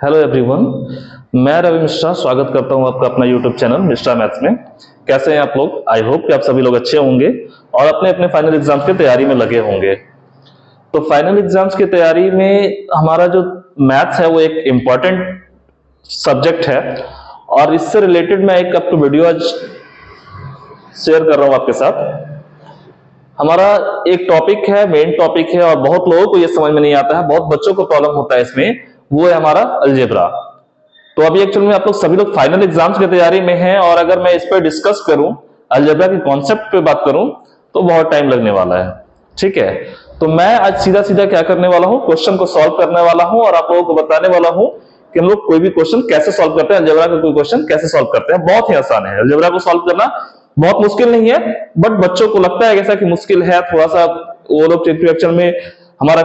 Hello everyone, मैं रवि मिश्रा स्वागत करता हूं आपका अपना यूट्यूब चैनल मिश्रा मैथ्स में। कैसे हैं आप लोग? आई होप कि आप सभी लोग अच्छे होंगे और अपने अपने फाइनल एग्जाम्स की तैयारी में लगे होंगे। तो फाइनल एग्जाम्स की तैयारी में हमारा जो मैथ्स है वो एक इम्पॉर्टेंट सब्जेक्ट है और इससे रिलेटेड मैं एक आपको वीडियो आज शेयर कर रहा हूं आपके साथ। हमारा एक टॉपिक है, मेन टॉपिक है और बहुत लोगों को ये समझ में नहीं आता है, बहुत बच्चों को प्रॉब्लम होता है इसमें, वो है हमारा अलजेब्रा। तो अभी एक्चुअल में आप लोग सभी लोग फाइनल एग्जाम्स की तैयारी में हैं और अगर मैं इस पर डिस्कस करूं, अलजेब्रा के कॉन्सेप्ट पे बात करूं, तो बहुत टाइम लगने वाला है। ठीक है, तो मैं आज सीधा सीधा क्या करने वाला हूं, क्वेश्चन को सॉल्व करने वाला हूं और आप लोगों को बताने वाला हूं कि हम लोग कोई भी क्वेश्चन कैसे सॉल्व करते हैं, अलजेब्रा का कोई क्वेश्चन कैसे सॉल्व करते हैं। बहुत ही आसान है, अलजेब्रा को सॉल्व करना बहुत मुश्किल नहीं है, बट बच्चों को लगता है ऐसा कि मुश्किल है थोड़ा सा। वो लोग एक्चुअल में हमारा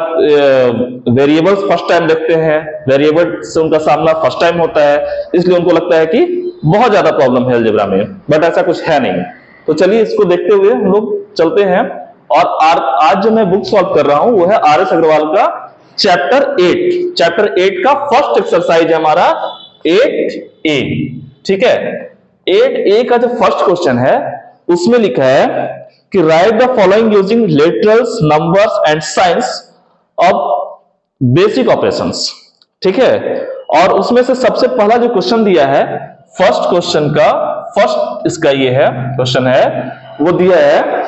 वेरिएबल्स फर्स्ट टाइम देखते हैं, वेरिएबल से उनका सामना फर्स्ट टाइम होता है, इसलिए उनको लगता है कि बहुत ज्यादा प्रॉब्लम है अलजेब्रा में, बट ऐसा कुछ है नहीं। तो चलिए इसको देखते हुए हम लोग चलते हैं। और आज जो मैं बुक सॉल्व कर रहा हूं वो है RS अग्रवाल का चैप्टर 8 का फर्स्ट एक्सरसाइज है हमारा 8A। ठीक है, 8A का जो फर्स्ट क्वेश्चन है उसमें लिखा है कि right the following using literals, numbers and science of basic operations. ठीक है, और उसमें से सबसे पहला जो क्वेश्चन दिया है, फर्स्ट क्वेश्चन का फर्स्ट इसका ये है क्वेश्चन है, वो दिया है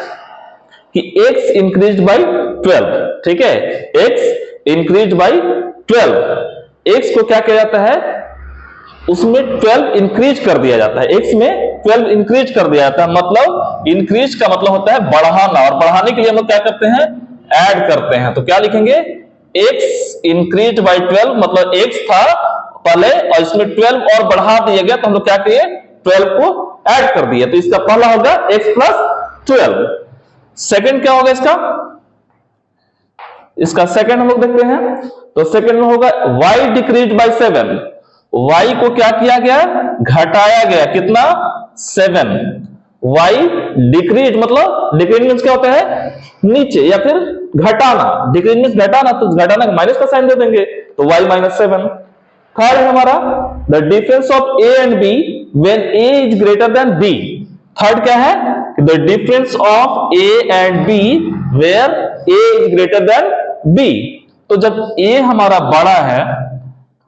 कि x इंक्रीज बाई 12। ठीक है, x इंक्रीज बाई 12। x को क्या किया जाता है, उसमें 12 इंक्रीज कर दिया जाता है, x में 12 इंक्रीज कर दिया जाता है। मतलब इंक्रीज का मतलब होता है बढ़ाना, और बढ़ाने के लिए हम लोग क्या करते हैं, ऐड करते हैं। तो क्या लिखेंगे, x इंक्रीज बाई 12, मतलब x था पहले और इसमें 12 और बढ़ा दिया गया, तो हम लोग क्या किए, 12 को ऐड कर दिया। तो इसका पहला होगा x प्लस 12। सेकंड क्या होगा इसका सेकंड हम लोग देखते हैं। तो सेकंड में होगा y डिक्रीज बाई 7। y को क्या किया गया, घटाया गया, कितना, 7। y डिक्रीज, मतलब डिक्रीज मींस क्या होता है, नीचे या फिर घटाना। डिक्रीज मींस घटाना, तो घटाना का माइनस का साइन दे देंगे, तो y माइनस 7। थर्ड है हमारा the difference of a and b when a is greater than b। Third क्या है, the difference of a and b where a is greater than b। तो जब a हमारा बड़ा है,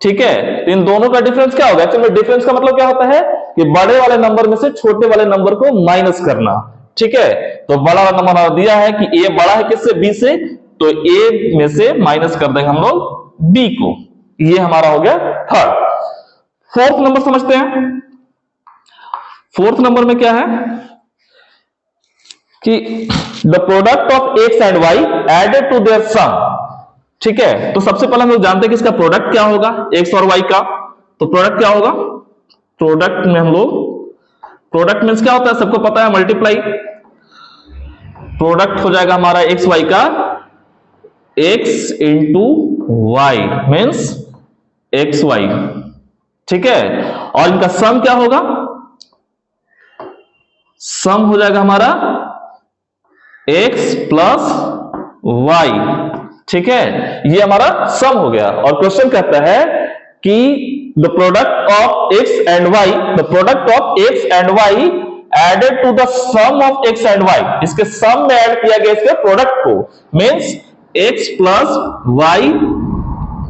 ठीक है, तो इन दोनों का डिफरेंस क्या होगा। एक्चुअली डिफरेंस का मतलब क्या होता है कि बड़े वाले नंबर में से छोटे वाले नंबर को माइनस करना। ठीक है, तो बड़ा वाला नंबर दिया है कि a बड़ा है किससे, b से, तो a में से माइनस कर देंगे हम लोग b को। ये हमारा हो गया थर्ड। फोर्थ नंबर समझते हैं। फोर्थ नंबर में क्या है कि the product of x and y added to their sum. ठीक है, तो सबसे पहले हम लोग जानते हैं कि इसका प्रोडक्ट क्या होगा, x और y का। तो प्रोडक्ट क्या होगा, प्रोडक्ट में हम लोग, प्रोडक्ट मींस क्या होता है, सबको पता है, मल्टीप्लाई। प्रोडक्ट हो जाएगा हमारा एक्स वाई का, x into y means x y. ठीक है, और इनका सम क्या होगा, सम हो जाएगा हमारा x प्लस वाई। ठीक है, ये हमारा सम हो गया। और क्वेश्चन कहता है कि the product of x and y, the product of x and y added to the sum of x and y। इसके सम में ऐड किया गया इसके प्रोडक्ट को, मींस x प्लस y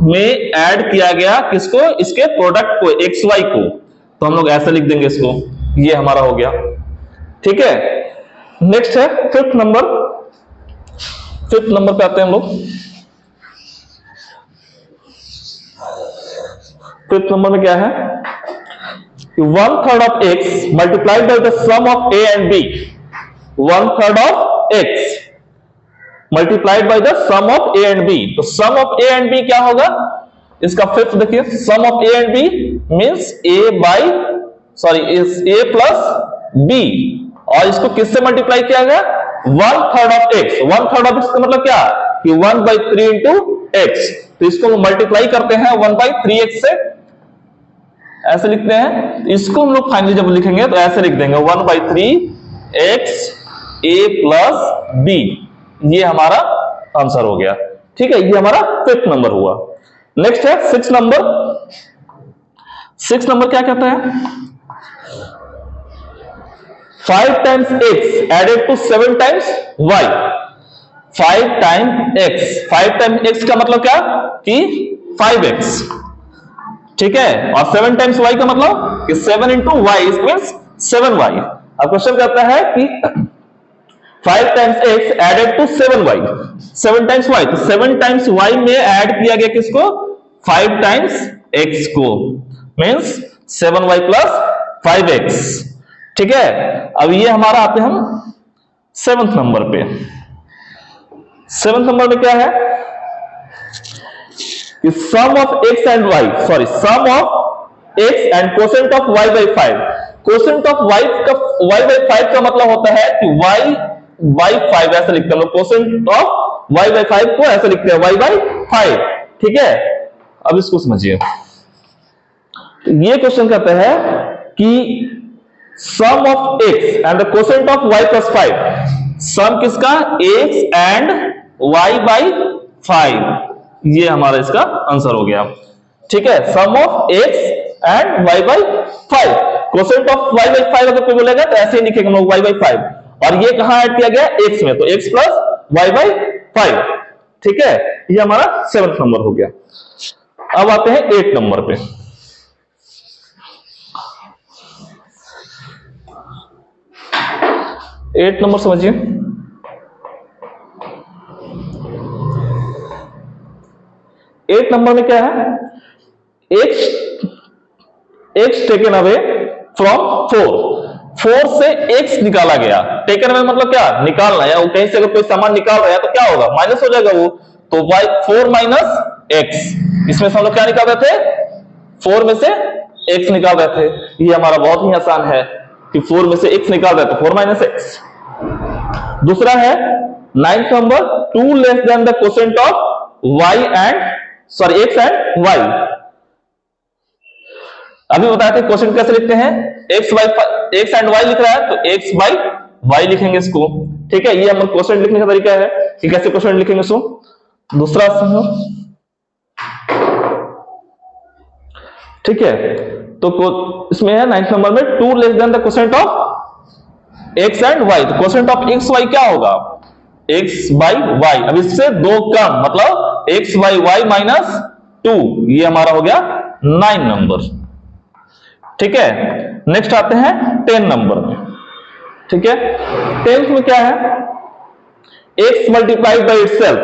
में ऐड किया गया किसको, इसके प्रोडक्ट को, xy को। तो हम लोग ऐसे लिख देंगे इसको, ये हमारा हो गया। ठीक है, नेक्स्ट है फिफ्थ नंबर। फिफ्थ नंबर पे आते हैं हम लोग। फिफ्थ नंबर में क्या है, 1/3 of x multiplied by the sum of a and b। 1/3 of x multiplied by the sum of a and b। तो sum of a and b क्या होगा, इसका फिफ्थ देखिए, sum of a and b means a plus b, और इसको किससे multiply किया गया, 1/3 ऑफ x। 1/3 ऑफ x का मतलब क्या, कि 1/3 इंटू x। तो इसको मल्टीप्लाई करते हैं 1/3x से, ऐसे लिखते हैं। इसको हम लोग फाइनली जब लिखेंगे तो ऐसे लिख देंगे 1/3x a प्लस b। ये हमारा आंसर हो गया। ठीक है, ये हमारा फिफ्थ नंबर हुआ। नेक्स्ट है सिक्स नंबर। 6 नंबर क्या कहता है? 5 times x added to 7 times y। 5 times x, 5 times x का मतलब क्या कि 5x, ठीक है, और 7 times y का मतलब कि 7 into y मींस 7y। अब क्वेश्चन कहता है कि 5 times x added to 7y, 7 times y, तो 7 times y में ऐड किया गया किसको? 5 times x को, मींस 7y plus 5x, ठीक है। अब ये हमारा आते हैं हम 7th नंबर पे। 7th नंबर में क्या है कि sum of x and y, sorry sum of x and quotient of y by 5। Quotient of y by 5 का मतलब होता है कि y by 5 ऐसे लिखते हैं, कोसेंट ऑफ y by 5 को ऐसे लिखते हैं y by 5, ठीक है। अब इसको समझिए, ये क्वेश्चन कहता है कि sum of x and the quotient of y plus 5, sum किसका? x एंड y by 5, ये हमारा इसका आंसर हो गया, ठीक है। Sum of x and y by 5, quotient of y by 5 अगर कोई बोलेगा तो ऐसे ही लिखेंगे हम लोग y by 5, और ये कहां ऐड किया गया? x में, तो x plus y by 5, ठीक है। ये हमारा 7th नंबर हो गया। अब आते हैं 8 नंबर पे। 8 नंबर समझिए। 8 नंबर में क्या है? x टेकन अवे फ्रॉम 4 से x निकाला गया। टेकन अवे मतलब क्या? निकालना, या कहीं से अगर कोई सामान निकाल रहा है तो क्या होगा? माइनस हो जाएगा वो, तो y 4 माइनस x, इसमें से हम लोग क्या निकाल रहे थे? 4 में से x निकाल रहे थे। ये हमारा बहुत ही आसान है कि 4 में से x निकाल रहे थे, 4 माइनस x। दूसरा है 9th number, 2 less than the quotient of y and sorry x and y। अभी बताए थे क्वेश्चन कैसे लिखते हैं? x एंड y लिख रहा है तो x by y लिखेंगे इसको, ठीक है। ये हमारा क्वेश्चन लिखने का तरीका है कि कैसे क्वेश्चन लिखेंगे इसको। दूसरा समझो, ठीक है। तो इसमें है 9th नंबर में 2 less than the quotient of x and y, तो कोसेंट ऑफ x y क्या होगा? x by y। अब इससे 2 कम मतलब x by y माइनस 2, ये हमारा हो गया 9 नंबर, ठीक है। नेक्स्ट आते हैं 10 नंबर में, ठीक है। 10th में क्या है? x multiplied by itself.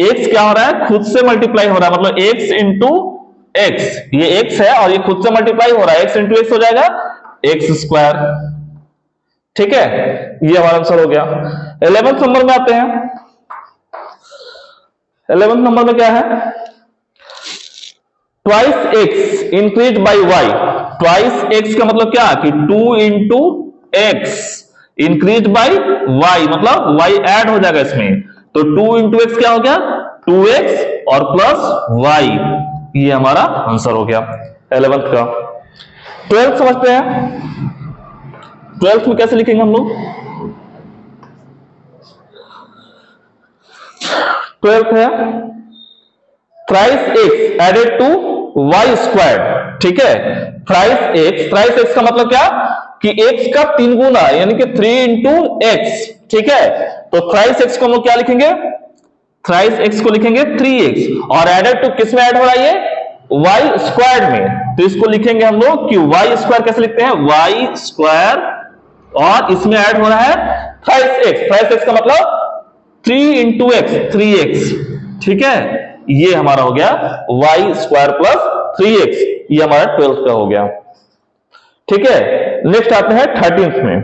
x क्या हो रहा है? खुद से मल्टीप्लाई हो रहा है, मतलब x इंटू x, ये x है और ये खुद से मल्टीप्लाई हो रहा है, x इंटू x हो जाएगा x स्क्वायर, ठीक है। ये हमारा आंसर हो गया। 11th नंबर में आते हैं। 11th नंबर में क्या है? Twice x increase by y। Twice x का मतलब क्या कि 2 into x increase by y, मतलब y ऐड हो जाएगा इसमें, तो 2 इंटू एक्स क्या हो गया? 2x और प्लस y, ये हमारा आंसर हो गया 11th का। 12th समझते हैं। 12th में कैसे लिखेंगे हम लोग? 12th है thrice x added to y square, ठीक है। थ्राइस x का मतलब क्या कि x का 3 गुना, यानी कि 3 इंटू एक्स, ठीक है। तो थ्राइस x को हम लोग क्या लिखेंगे? थ्राइस x को लिखेंगे 3x, और एडेड टू किस में ऐड हो रहा है? ये y स्क्वायर में, तो इसको लिखेंगे हम लोग कि y स्क्वायर कैसे लिखते हैं? y स्क्वायर, और इसमें ऐड हो रहा है थ्राइस x। थ्राइस x का मतलब 3 इंटू एक्स, 3x, ठीक है। ये हमारा हो गया y स्क्वायर प्लस 3x, ये हमारा 12th का हो गया, ठीक है। नेक्स्ट आते हैं 13th में।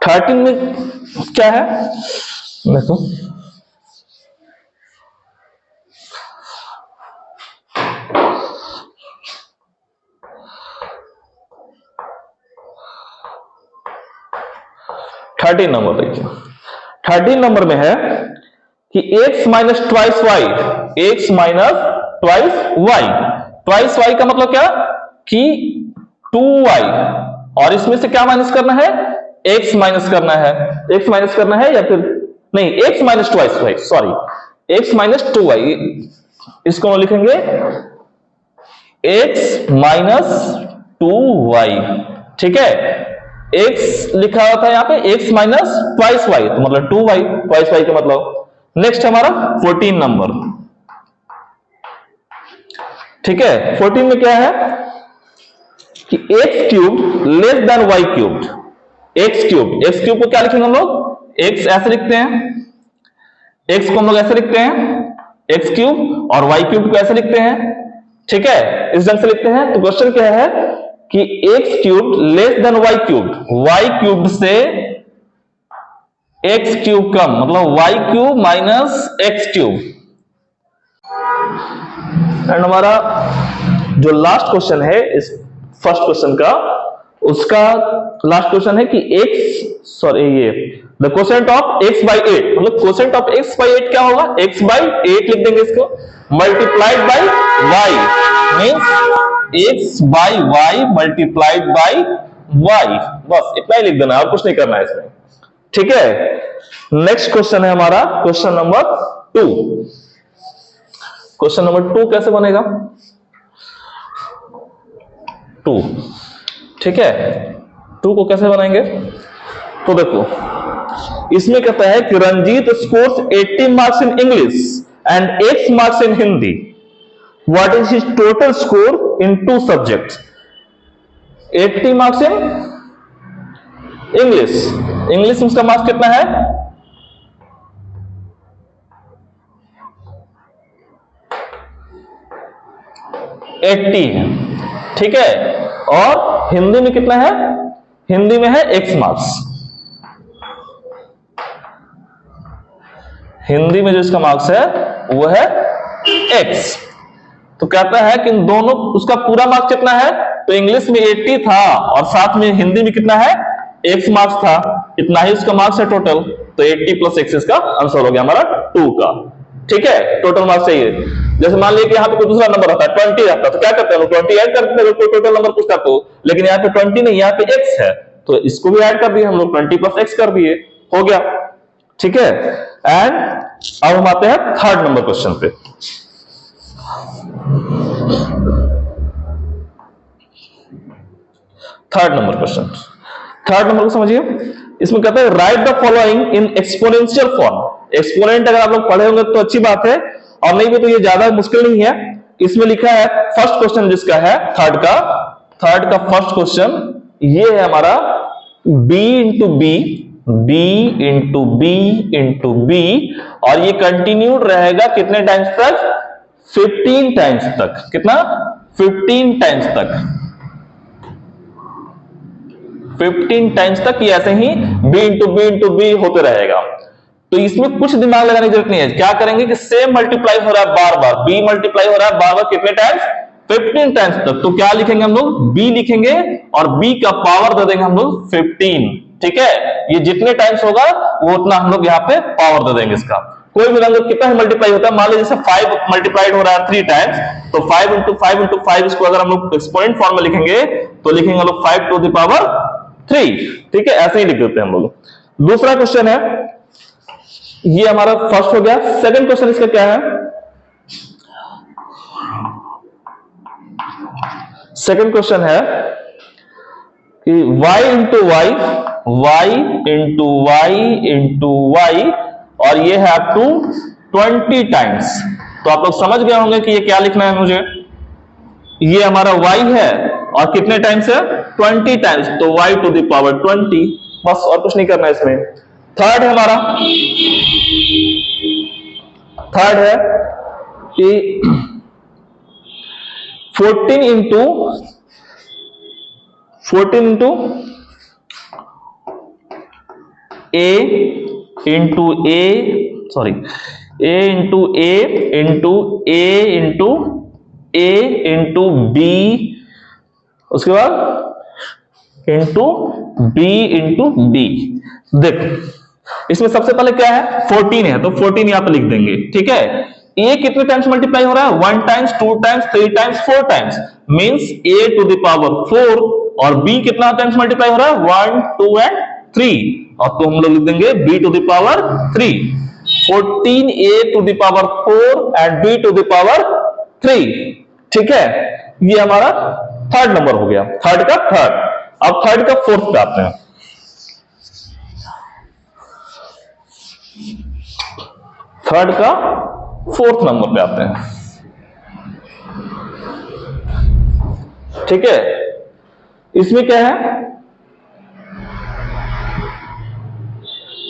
13 में क्या है? देखो, थर्टीन नंबर देखिए। 13 नंबर में है कि x minus twice y, x minus twice y. Twice y का मतलब क्या कि 2y, और इसमें से क्या माइनस करना है? x माइनस करना है। x माइनस करना है, या फिर नहीं, x minus twice y, sorry, x minus 2y, इसको हम लिखेंगे x माइनस 2y, ठीक है। x लिखा हुआ था यहाँ पे x माइनस ट्वाइस वाई, तो मतलब 2y, ट्वाइस वाई का मतलब। नेक्स्ट हमारा 14 नंबर, ठीक है। 14 में क्या है कि x cube less than y cube. x cube को क्या लिखेंगे हम लोग, x ऐसे लिखते हैं, x को हम लोग ऐसे लिखते हैं x क्यूब, और y क्यूब को ऐसे लिखते हैं, ठीक है, इस ढंग से लिखते हैं। तो क्वेश्चन क्या है कि x cube less than y cube से x क्यूब कम, मतलब y cube minus x cube. And हमारा जो लास्ट क्वेश्चन है इस फर्स्ट क्वेश्चन का, उसका लास्ट क्वेश्चन है कि the quotient of x by 8, मतलब कोसेंट ऑफ x बाई 8 क्या होगा, x बाई 8 लिख देंगे इसको, multiplied by y, means x by y multiplied by y, बस इतना ही लिख देना, और कुछ नहीं करना है इसमें, ठीक है। नेक्स्ट क्वेश्चन है हमारा क्वेश्चन नंबर 2। क्वेश्चन नंबर 2 कैसे बनेगा, 2, ठीक है। 2 को कैसे बनाएंगे, तो देखो इसमें कहता है कि Ranjit scores 80 marks in English and X marks in Hindi, what is his total score in 2 subjects. 80 marks in English में उसका मार्क्स कितना है, 80 है, ठीक है। और हिंदी में कितना है, हिंदी में है X मार्क्स, हिंदी में जो इसका मार्क्स है वो है X। तो कहता है कि इन दोनों उसका पूरा मार्क्स कितना है, तो इंग्लिश में 80 था और साथ में हिंदी में कितना है, X मार्क्स था, इतना ही उसका मार्क्स है टोटल। तो 80 प्लस X इसका आंसर हो गया हमारा 2 का, ठीक है। टोटल मार्क्स चाहिए, जैसे मान लीजिए कि यहाँ पे कोई दूसरा नंबर रहता है 20 रहता है, तो क्या करते हैं लोग 20 ऐड कर देते हैं, कोई टोटल नंबर पूछता तो, लेकिन यहाँ पे 20 नहीं, यहाँ पे X है, तो इसको भी ऐड कर दिए हम लोग, 20 प्लस X कर दिए, हो गया, ठीक है। एंड अब हम आते हैं थर्ड नंबर क्वेश्चन पे। थर्ड नंबर को समझिए, इसमें कहता है right the following in exponential form. Exponent अगर आप लोग पढ़े होंगे तो अच्छी बात है, और नहीं भी तो ये ज्यादा मुश्किल नहीं है। इसमें लिखा है फर्स्ट क्वेश्चन जिसका है थर्ड का फर्स्ट क्वेश्चन ये है हमारा b इंटू बी, और ये कंटिन्यूड रहेगा कितने टाइम्स तक, 15 टाइम्स तक। कितना, 15 टाइम्स तक, 15 टाइम्स तक ये ऐसे ही b इंटू बी होते रहेगा। तो इसमें कुछ दिमाग लगाने की जरूरत नहीं है, क्या करेंगे कि सेम मल्टीप्लाई हो रहा है बार बार, b मल्टीप्लाई हो रहा है बार बार कितने टाइम्स, 15 टाइम्स तक। तो क्या लिखेंगे हम लोग, b लिखेंगे और b का पावर दे देंगे हम लोग 15, ठीक है। ये जितने टाइम्स होगा वो उतना हम लोग यहाँ पे पावर दे देंगे इसका। कोई भी नंबर कितना ही मल्टीप्लाई होता है, मान लीजिए जैसे 5 मल्टीप्लाइड हो रहा है 3 टाइम्स, तो 5 इंटू 5 इसको अगर हम लोग एक्सपोनेंट फॉर्म में लिखेंगे तो लिखेंगे हम लोग 5 टू द पावर 3, ठीक है, ऐसे ही लिख देते हैं हम लोग। दूसरा क्वेश्चन है, ये हमारा फर्स्ट हो गया। सेकंड क्वेश्चन इसका क्या है, सेकंड क्वेश्चन है कि y इंटू वाई, और ये है अप टू 20 टाइम्स। तो आप लोग समझ गए होंगे कि ये क्या लिखना है मुझे, ये हमारा y है और कितने टाइम्स है, 20 टाइम्स, तो y टू द पावर 20, बस और कुछ नहीं करना है इसमें। थर्ड है हमारा, थर्ड है कि 14 इंटू a इंटू बी, उसके बाद इंटू बी। देखो इसमें सबसे पहले क्या है, 14 है, तो 14 यहां पे लिख देंगे, ठीक है। a कितने टाइम्स मल्टीप्लाई हो रहा है, 1 times, 2 times, 3 times, 4 times, means a to the power 4, और b कितना टाइम्स मल्टीप्लाई हो रहा है, 1, 2 एंड 3, और तो हम लोग लिख देंगे b to the power 3, 14a to the power 4 and b to the power 3, ठीक है। ये हमारा थर्ड नंबर हो गया, थर्ड का थर्ड। अब थर्ड का फोर्थ पे आते हैं। थर्ड का फोर्थ नंबर पे आते हैं। ठीक है, इसमें क्या है,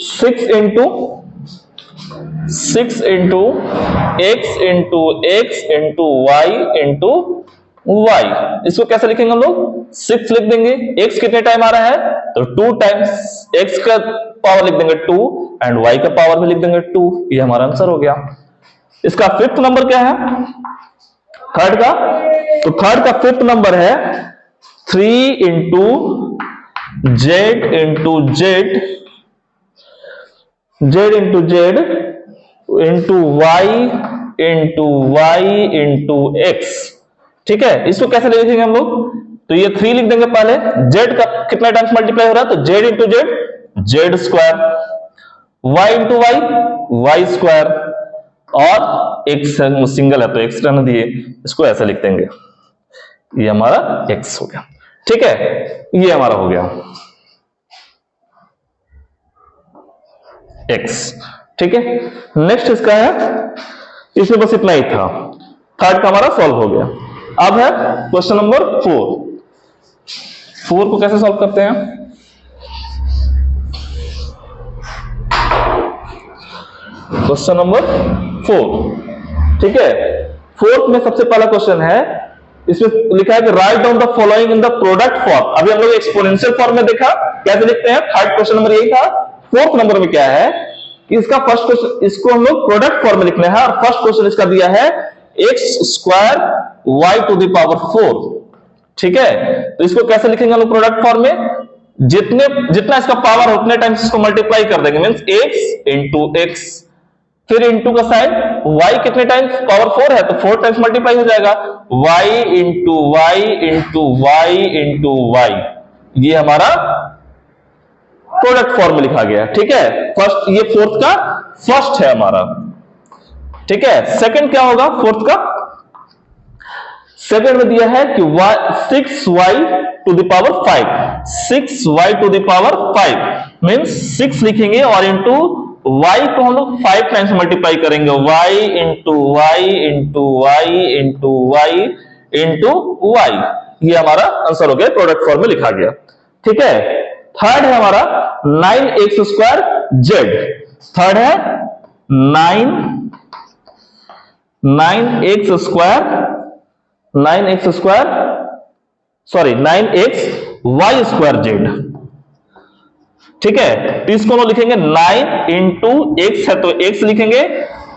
6 into x into y into y. इसको कैसे लिखेंगे हम लोग, 6 लिख देंगे, x कितने टाइम आ रहा है तो 2 टाइम्स, x का पावर लिख देंगे 2 एंड y का पावर भी लिख देंगे 2। ये हमारा आंसर हो गया। इसका फिफ्थ नंबर क्या है थर्ड का, तो थर्ड का फिफ्थ नंबर है 3 into z into z into y into x. ठीक है, इसको कैसे लिखेंगे हम लोग, तो ये 3 लिख देंगे पहले, जेड का कितना टाइम्स मल्टीप्लाई हो रहा है तो z into z square, y into y square, और एक्स सिंगल है तो एक्स रहने दिए, इसको ऐसे लिख देंगे, ये हमारा एक्स हो गया। ठीक है, ये हमारा हो गया एक्स। ठीक है, नेक्स्ट इसका है, इसमें बस इतना ही था, थर्ड का हमारा सॉल्व हो गया। अब है क्वेश्चन नंबर 4 को कैसे सॉल्व करते हैं, क्वेश्चन नंबर 4। ठीक है, फोर्थ में सबसे पहला क्वेश्चन है, इसमें लिखा है कि write down the following in the product form. अभी हम लोग एक्सपोनेंशियल फॉर्म में देखा कैसे लिखते हैं, थर्ड क्वेश्चन नंबर यही था। फोर्थ नंबर में क्या है कि इसका फर्स्ट क्वेश्चन, इसको हम लोग प्रोडक्ट फॉर्म में लिखना है, और फर्स्ट क्वेश्चन इसका दिया है x square y to the power 4। ठीक है, तो इसको कैसे लिखेंगे हम लोग प्रोडक्ट फॉर्म में, जितना इसका पावर है उतने टाइम्स इसको मल्टीप्लाई कर देंगे, मींस एक्स इंटू एक्स, फिर इंटू का साइन, y कितने टाइम्स पावर 4 है तो 4 टाइम्स मल्टीप्लाई हो जाएगा, y into y into y into y. ये हमारा प्रोडक्ट फॉर्म में लिखा गया। ठीक है, फर्स्ट, ये फोर्थ का फर्स्ट है हमारा। ठीक है, सेकंड क्या होगा फोर्थ का, सेकंड में दिया है कि 6y to the power 5, 6y to the power 5 means 6 लिखेंगे और इंटू y को हम लोग 5 टाइम्स मल्टीप्लाई करेंगे, y into y into y into y into y. ये हमारा आंसर हो गया, प्रोडक्ट फॉर्म में लिखा गया। ठीक है, थर्ड है हमारा 9x स्क्वायर जेड। थर्ड है 9x वाई स्क्वायर जेड। ठीक है, तो इसको हम लिखेंगे 9 इंटू एक्स है तो एक्स लिखेंगे,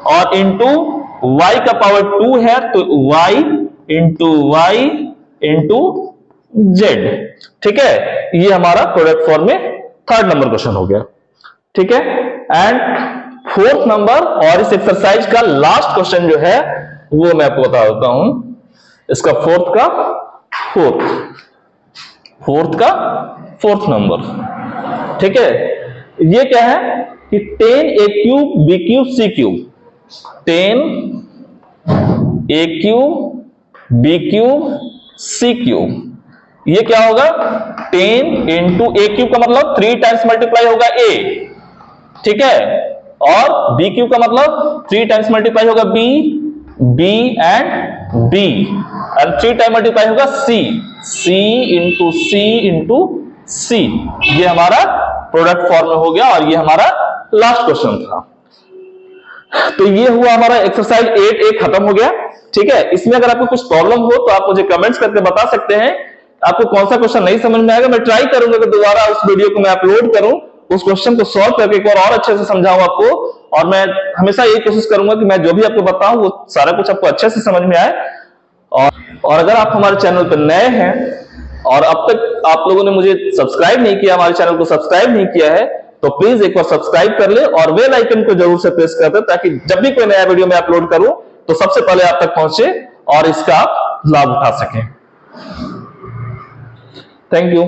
और इंटू वाई का पावर 2 है तो वाई इंटू जेड। ठीक है, ये हमारा प्रोडक्ट फॉर्म में थर्ड नंबर क्वेश्चन हो गया। ठीक है, एंड फोर्थ नंबर और इस एक्सरसाइज का लास्ट क्वेश्चन जो है वो मैं आपको बता देता हूं, इसका फोर्थ नंबर। ठीक है, ये क्या है कि 10a cube b cube c cube, 10a cube b cube c cube, ये क्या होगा 10 इंटू a क्यूब का मतलब 3 टाइम्स मल्टीप्लाई होगा a। ठीक है, और b क्यूब का मतलब 3 टाइम्स मल्टीप्लाई होगा b and b, and 3 time multiply होगा c इंटू c। ये हमारा प्रोडक्ट फॉर्म में हो गया, और ये हमारा लास्ट क्वेश्चन था। तो ये हुआ हमारा एक्सरसाइज 8A खत्म हो गया। ठीक है, इसमें अगर आपको कुछ प्रॉब्लम हो तो आप मुझे कमेंट्स करके बता सकते हैं, आपको कौन सा क्वेश्चन नहीं समझ में आएगा। मैं ट्राई करूंगा कि दोबारा उस वीडियो को मैं अपलोड करूं, उस क्वेश्चन को सॉल्व करके एक बार और अच्छे से समझाऊं आपको, और मैं हमेशा यही कोशिश करूंगा कि मैं जो भी आपको बताऊं वो सारा कुछ आपको अच्छे से समझ में आए। और अगर आप हमारे चैनल पर नए हैं और अब तक आप लोगों ने मुझे सब्सक्राइब नहीं किया, हमारे चैनल को सब्सक्राइब नहीं किया है, तो प्लीज एक बार सब्सक्राइब कर ले और बेल आइकन को जरूर से प्रेस कर दे, ताकि जब भी कोई नया वीडियो मैं अपलोड करूं तो सबसे पहले आप तक पहुंचे और इसका आप लाभ उठा सकें। Thank you.